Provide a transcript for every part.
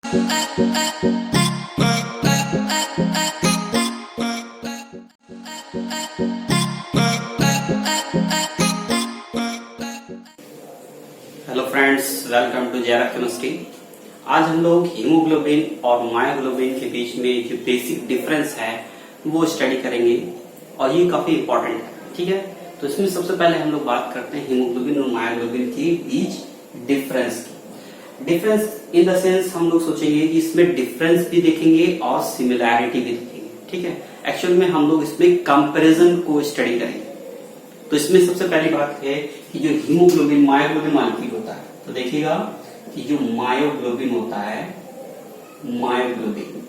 Hello friends, welcome to JRF chemistry. आज हम लोग हीमोग्लोबिन और मायोग्लोबिन के बीच में जो बेसिक डिफरेंस है वो स्टडी करेंगे और ये काफी इंपॉर्टेंट है। ठीक है, तो इसमें सबसे पहले हम लोग बात करते हैं हीमोग्लोबिन और मायोग्लोबिन के बीच डिफरेंस की। डिफरेंस इन द सेंस हम लोग सोचेंगे कि इसमें डिफरेंस भी देखेंगे और सिमिलैरिटी भी देखेंगे। ठीक है, एक्चुअल में हम लोग इसमें कंपैरिजन को स्टडी करेंगे। तो इसमें सबसे पहली बात है कि जो हीमोग्लोबिन मायोग्लोबिन मॉलिक्यूल होता है, तो देखिएगा कि जो मायोग्लोबिन होता है, मायोग्लोबिन,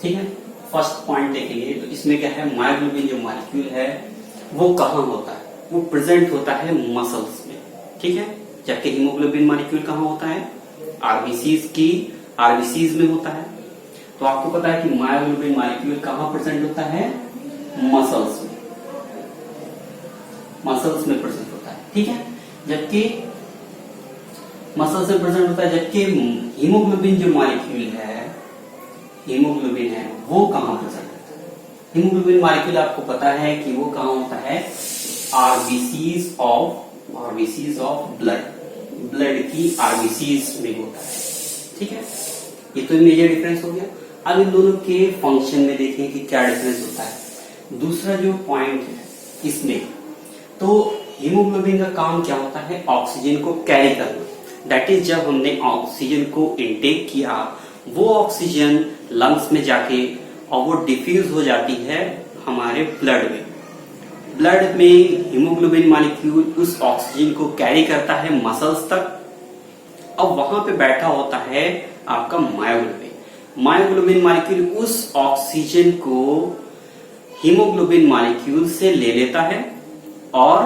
ठीक है, फर्स्ट पॉइंट देखेंगे तो इसमें क्या है, मायोग्लोबिन जो मॉलिक्यूल है वो कहाँ होता है, वो प्रेजेंट होता है मसल्स में। ठीक है, जबकि हीमोग्लोबिन मॉलिक्यूल कहाँ होता है, आरबीसीज में होता है। तो आपको पता है कि मायोग्लोबिन मॉलिक्यूल कहाँ प्रेजेंट होता है, मसल्स में प्रेजेंट होता है। ठीक है, जबकि मसल्स में प्रेजेंट होता है, जबकि हीमोग्लोबिन जो मॉलिक्यूल है, हीमोग्लोबिन है वो कहाँ प्रेजेंट होता है। हीमोग्लोबिन मॉलिक्यूल आपको पता है कि वो कहाँ होता है, आरबीसीज ऑफ ब्लड की आरबीसीज में होता है। ठीक है, ये तो मेजर डिफरेंस हो गया। अब इन दोनों के फंक्शन में देखें कि क्या डिफरेंस होता है। दूसरा जो पॉइंट है इसमें, तो हीमोग्लोबिन का काम क्या होता है, ऑक्सीजन को कैरी करना। दैट इज, जब हमने ऑक्सीजन को इनटेक किया, वो ऑक्सीजन लंग्स में जाके और वो डिफ्यूज हो जाती है हमारे ब्लड में। ब्लड में हीमोग्लोबिन मॉलिक्यूल उस ऑक्सीजन को कैरी करता है मसल्स तक, और वहां पे बैठा होता है आपका मायोग्लोबिन मॉलिक्यूल उस ऑक्सीजन को हीमोग्लोबिन मॉलिक्यूल से ले लेता है और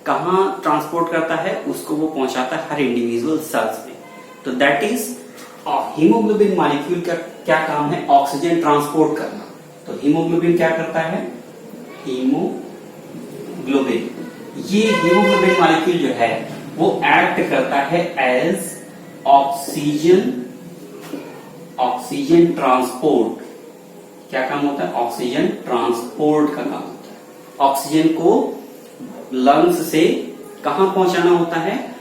कहा ट्रांसपोर्ट करता है, उसको वो पहुंचाता है हर इंडिविजुअल सेल्स में। तो दैट इज, हीमोग्लोबिन मॉलिक्यूल का क्या काम है, ऑक्सीजन ट्रांसपोर्ट करना। तो हीमोग्लोबिन क्या करता है, ये हीमोग्लोबिन मॉलिक्यूल जो है वो एक्ट करता है एज ऑक्सीजन ट्रांसपोर्ट। क्या काम होता है, ऑक्सीजन ट्रांसपोर्ट का काम होता है। ऑक्सीजन को लंग्स से कहां पहुंचाना होता है,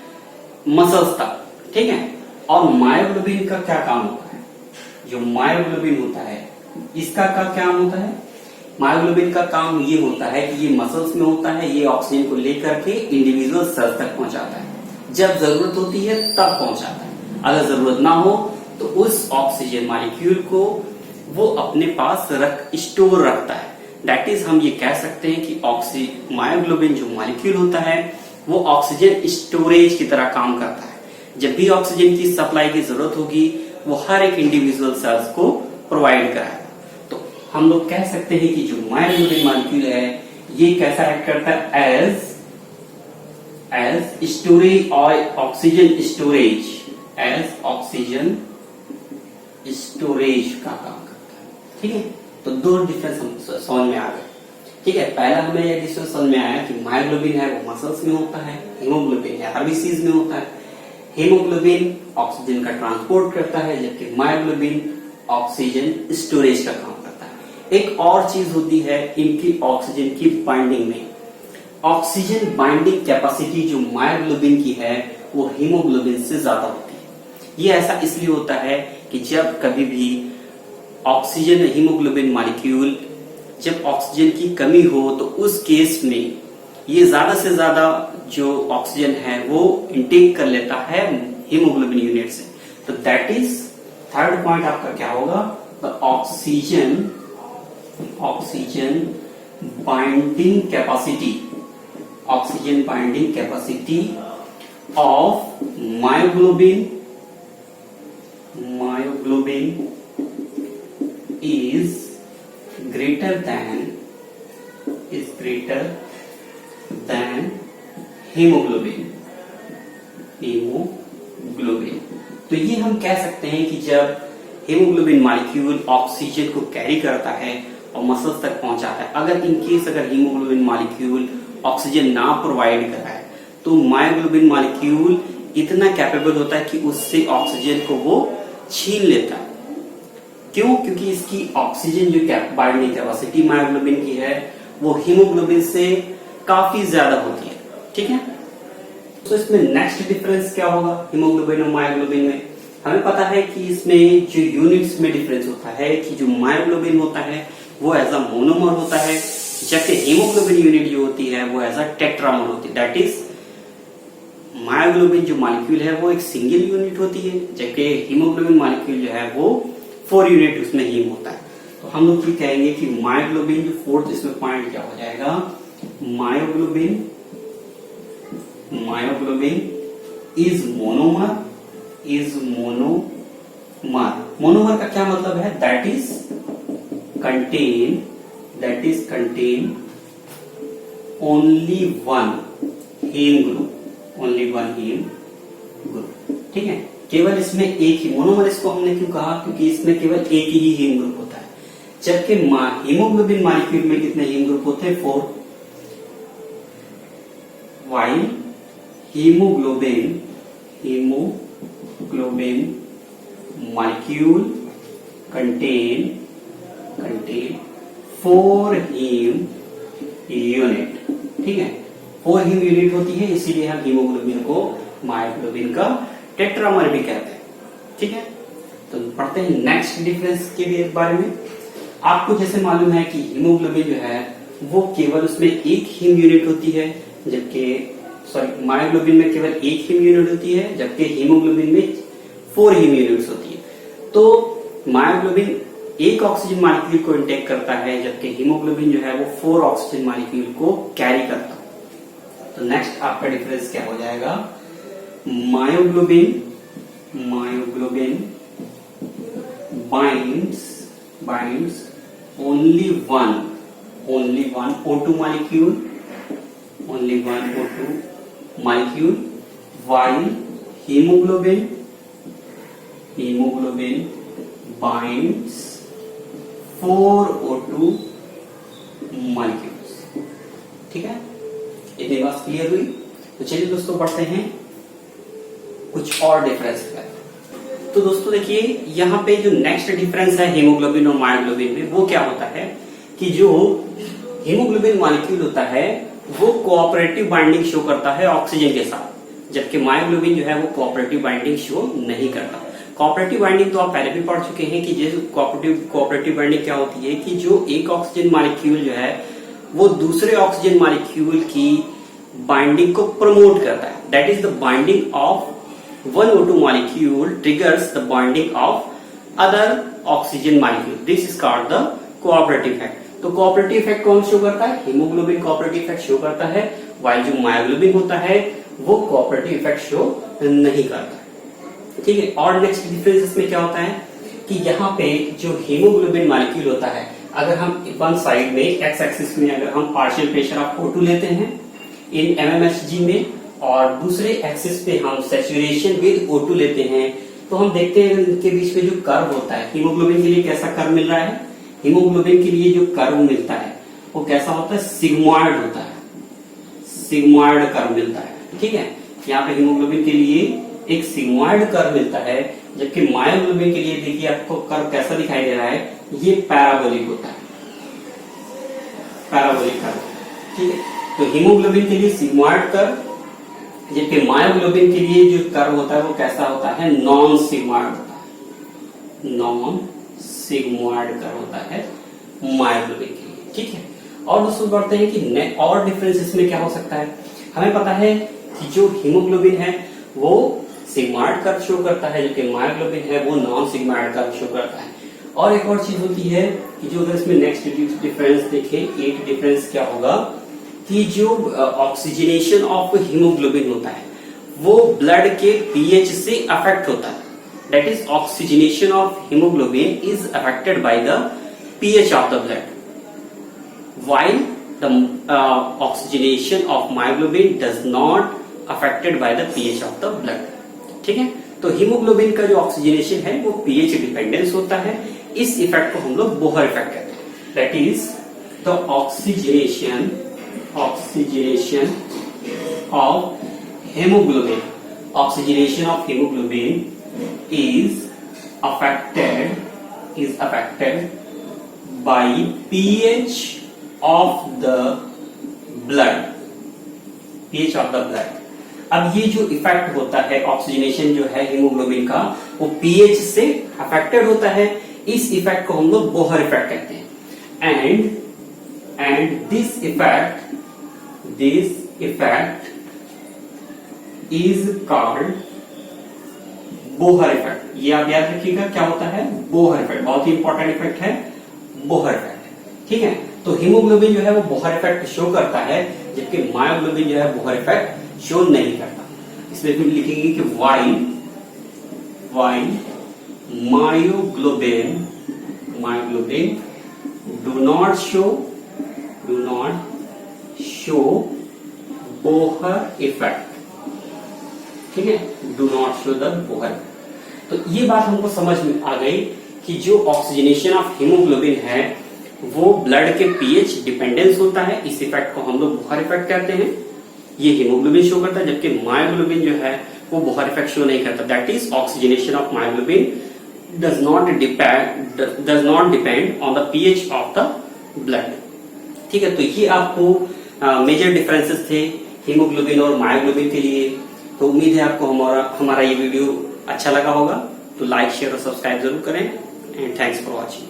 मसल्स तक। ठीक है, और मायोग्लोबिन का क्या काम होता है, जो मायोग्लोबिन होता है इसका का क्या काम होता है, मायोग्लोबिन का काम ये होता है कि ये मसल्स में होता है, ये ऑक्सीजन को लेकर के इंडिविजुअल सेल्स तक पहुंचाता है। जब जरूरत होती है तब पहुंचाता है, अगर जरूरत ना हो तो उस ऑक्सीजन मॉलिक्यूल को वो अपने पास स्टोर रखता है। दैट इज, हम ये कह सकते हैं कि मायोग्लोबिन जो मॉलिक्यूल होता है वो ऑक्सीजन स्टोरेज की तरह काम करता है। जब भी ऑक्सीजन की सप्लाई की जरूरत होगी वो हर एक इंडिविजुअल सेल्स को प्रोवाइड कराएगा। तो हम लोग कह सकते हैं कि जो मायोग्लोबिन मॉलिक्यूल है ये कैसा एक्ट करता है, एज स्टोरेज और ऑक्सीजन स्टोरेज का काम करता है। ठीक है, तो दो डिफरेंस हम समझ में आ गए। ठीक है, पहला हमें यह डिफरेंस समझ में आया कि मायोग्लोबिन है वो मसल्स में होता है, हीमोग्लोबिन है आरबीसीज में होता है। हीमोग्लोबिन ऑक्सीजन का ट्रांसपोर्ट करता है, जबकि मायोग्लोबिन ऑक्सीजन स्टोरेज का काम करता है। एक और चीज होती है इनकी ऑक्सीजन की बाइंडिंग में। ऑक्सीजन बाइंडिंग कैपेसिटी जो मायोग्लोबिन की है वो हीमोग्लोबिन से ज्यादा होती है। ये ऐसा इसलिए होता है कि जब कभी भी ऑक्सीजन हीमोग्लोबिन मॉलिक्यूल जब ऑक्सीजन की कमी हो तो उस केस में ये ज्यादा से ज्यादा जो ऑक्सीजन है वो इनटेक कर लेता है हीमोग्लोबिन यूनिट से। तो दैट इज, थर्ड पॉइंट आपका क्या होगा, the oxygen binding capacity of myoglobin is greater than hemoglobin। तो ये हम कह सकते हैं कि जब हीमोग्लोबिन मॉलिक्यूल ऑक्सीजन को कैरी करता है और मसल्स तक पहुंचाता है, अगर इन केस अगर हीमोग्लोबिन मॉलिक्यूल ऑक्सीजन ना प्रोवाइड कराए तो मायोग्लोबिन मॉलिक्यूल इतना कैपेबल होता है कि उससे ऑक्सीजन को वो छीन लेता है। क्यों? क्योंकि इसकी ऑक्सीजन जो बाइंडिंग कैपेसिटी मायोग्लोबिन की है वो हीमोग्लोबिन से काफी ज्यादा होती है। ठीक है, तो इसमें नेक्स्ट डिफरेंस क्या होगा हीमोग्लोबिन और मायोग्लोबिन में? हमें पता है कि इसमें जो यूनिट्स में डिफरेंस होता है कि जो मायोग्लोबिन होता है वो एज अ मोनोमर होता है, जबकि हीमोग्लोबिन यूनिट जो होती है वो एज अ टेट्रामर होती है। दैट इज मायोग्लोबिन जो मॉलिक्यूल है वो एक सिंगल यूनिट होती है, जबकि हीमोग्लोबिन मॉलिक्यूल जो है वो 4 यूनिट उसमें हीम होता है। तो हम लोग ये कहेंगे कि मायोग्लोबिन जो फोर्थ इसमें पॉइंट क्या हो जाएगा, मायोग्लोबिन इज मोनोमर, मोनोमर का क्या मतलब है? That is contain only one haem group. ठीक है, केवल इसमें एक ही मोनोमर, इसको हमने क्यों कहा? क्योंकि इसमें केवल एक ही हीम ग्रुप होता है, जबकि हीमोग्लोबिन मॉलिक्यूल में कितने हीम ग्रुप होते हैं? 4। While haemoglobin molecule contain 4 haem unit. ठीक है, 4 हीम यूनिट होती है, इसीलिए हम हीमोग्लोबिन को मायोग्लोबिन का टेट्रामर भी कहते हैं। ठीक है, तो पढ़ते हैं नेक्स्ट डिफरेंस के बारे में। आपको जैसे मालूम है कि हीमोग्लोबिन जो है वो केवल उसमें एक हीम यूनिट होती है, जबकि मायोग्लोबिन में केवल एक हीम यूनिट होती है, जबकि हीमोग्लोबिन में 4 हीम यूनिट्स होती है। तो मायोग्लोबिन एक ऑक्सीजन मॉलिक्यूल को इंटेक करता है, जबकि हीमोग्लोबिन जो है वो 4 ऑक्सीजन मॉलिक्यूल को कैरी करता है। तो नेक्स्ट आपका डिफरेंस क्या हो जाएगा? Myoglobin binds only one O2 molecule, while hemoglobin binds 4 O2 molecules। ठीक है, इतनी बात क्लियर हुई? तो चलिए दोस्तों बढ़ते हैं कुछ और डिफरेंस पर। तो दोस्तों देखिए, यहाँ पे जो नेक्स्ट डिफरेंस है हीमोग्लोबिन और मायोग्लोबिन में, वो क्या होता है कि जो हीमोग्लोबिन मॉलिक्यूल होता है वो कोऑपरेटिव बाइंडिंग शो करता है ऑक्सीजन के साथ, जबकि मायोग्लोबिन जो है वो कोऑपरेटिव बाइंडिंग शो नहीं करता। कोऑपरेटिव बाइंडिंग तो आप पहले भी पढ़ चुके हैं कि जैसे कोऑपरेटिव बाइंडिंग क्या होती है कि जो एक ऑक्सीजन मॉलिक्यूल जो है वो दूसरे ऑक्सीजन मॉलिक्यूल की बाइंडिंग को प्रमोट करता है। That is the binding of one O2 molecule triggers the binding of other oxygen molecule. This is called the cooperative effect. तो cooperative effect कौन शो करता है? हीमोग्लोबिन cooperative effect शो करता है, while जो मायोग्लोबिन होता है वो cooperative effect शो नहीं करता है। ठीक है, और नेक्स्ट डिफरेंस इसमें क्या होता है कि यहाँ पे जो हीमोग्लोबिन मॉलिक्यूल होता है, अगर हम वन साइड में एक्स एक्सिस में अगर हम पार्शियल प्रेशर ऑफ O2 लेते हैं इन mmHg में, और दूसरे एक्सिस पे हम सैचुरेशन विद O2 लेते हैं, तो हम देखते हैं इनके बीच में जो कर्व होता है, हीमोग्लोबिन के लिए कैसा कर्व मिल रहा है? हीमोग्लोबिन के लिए जो कर्व मिलता है वो कैसा होता है? सिग्मॉइड होता है, सिग्मॉइड कर्व मिलता है। ठीक है, यहाँ पे हीमोग्लोबिन के लिए एक सिग्मॉइड कर्व मिलता है, जबकि मायोग्लोबिन के लिए देखिए आपको कर्व कैसा दिखाई दे रहा है, ये पैराबोलिक होता है, पैराबोलिक कर्व। ठीक है, तो हीमोग्लोबिन के लिए सिग्मॉइड कर्व, जबकि मायोग्लोबिन के लिए जो कर्व होता है वो कैसा होता है? नॉन सिग्मॉइड होता है, नॉन सिग्मॉइड कर्व होता है मायोग्लोबिन के लिए। ठीक है, और दोस्तों बढ़ते हैं कि और डिफरेंस इसमें क्या हो सकता है। हमें पता है कि जो हीमोग्लोबिन है वो सिग्मॉइड कर्व शो करता है, जबकि मायोग्लोबिन है वो नॉन सिग्मॉइड कर्व शो करता है। और एक और चीज होती है कि जो अगर इसमें नेक्स्ट डिफरेंस देखें, एक डिफरेंस क्या होगा कि जो ऑक्सीजनेशन ऑफ हीमोग्लोबिन होता है वो ब्लड के पीएच से अफेक्ट होता है। That is oxygenation of haemoglobin is affected by the pH of the blood, while the oxygenation of myoglobin does not affected by the pH of the blood। ठीक है, तो हीमोग्लोबिन का जो oxygenation है वो पीएच डिपेंडेंस होता है। इस इफेक्ट को हम लोग बोहर इफेक्ट कहते हैं। That is the oxygenation of hemoglobin is affected is affected by pH of the blood. pH of the blood. अब ये जो इफेक्ट होता है ऑक्सीजनेशन जो है हीमोग्लोबिन का, वो पीएच से अफेक्टेड होता है. इस इफेक्ट को हम लोग बोहर इफेक्ट कहते हैं. And this effect is called Bohr effect. ये आप याद रखिएगा क्या होता है, बोहर इफेक्ट. बहुत ही इंपॉर्टेंट इफेक्ट है बोहर इफेक्ट. ठीक है, तो हीमोग्लोबिन जो है वो बोहर इफेक्ट शो करता है, जबकि मायोग्लोबिन जो है बोहर इफेक्ट शो नहीं करता. इसमें फिर लिखेंगे कि why myoglobin do not show Bohr effect. ठीक है, do not show the Bohr. तो ये बात हमको समझ में आ गई कि जो ऑक्सीजनेशन ऑफ हीमोग्लोबिन है वो ब्लड के पीएच डिपेंडेंस होता है. इस इफेक्ट को हम लोग बोहर इफेक्ट कहते हैं. ये हीमोग्लोबिन शो करता है, जबकि मायोग्लोबिन जो है वो बोहर इफेक्ट शो नहीं करता. That is oxygenation of myoglobin does not depend on the pH of the blood. ठीक है, तो ये आपको मेजर डिफरेंसेस थे हीमोग्लोबिन और मायोग्लोबिन के लिए. तो उम्मीद है आपको हमारा ये वीडियो अच्छा लगा होगा. तो लाइक शेयर और सब्सक्राइब जरूर करें. And thanks for watching.